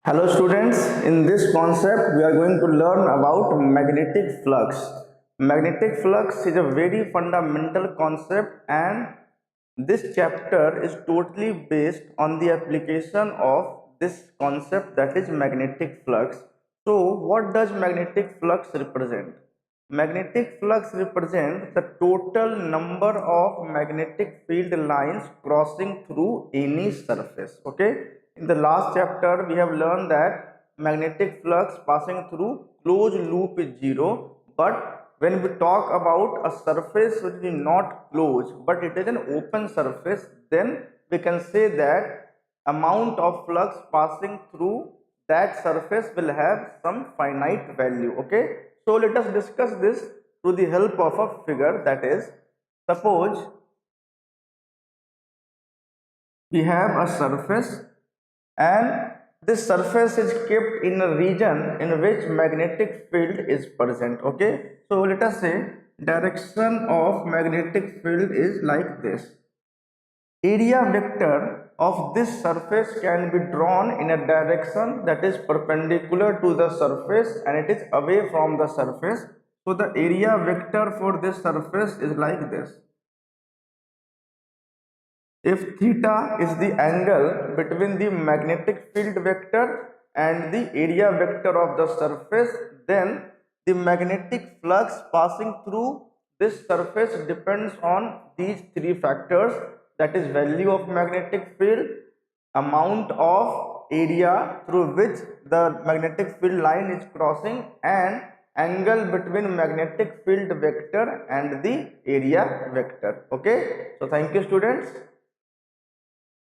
Hello students, in this concept we are going to learn about magnetic flux. Magnetic flux is a very fundamental concept and this chapter is totally based on the application of this concept, that is magnetic flux. So what does magnetic flux represent? Magnetic flux represents the total number of magnetic field lines crossing through any surface. Okay, in the last chapter we have learned that magnetic flux passing through closed loop is zero, but when we talk about a surface which is not closed but it is an open surface, then we can say that amount of flux passing through that surface will have some finite value. Okay, so let us discuss this through the help of a figure. That is, suppose we have a surface and this surface is kept in a region in which magnetic field is present. Okay, so let us say direction of magnetic field is like this. Area vector of this surface can be drawn in a direction that is perpendicular to the surface and it is away from the surface. So the area vector for this surface is like this. If theta is the angle between the magnetic field vector and the area vector of the surface, then the magnetic flux passing through this surface depends on these three factors, that is value of magnetic field, amount of area through which the magnetic field line is crossing, and angle between magnetic field vector and the area vector. Okay, so thank you students.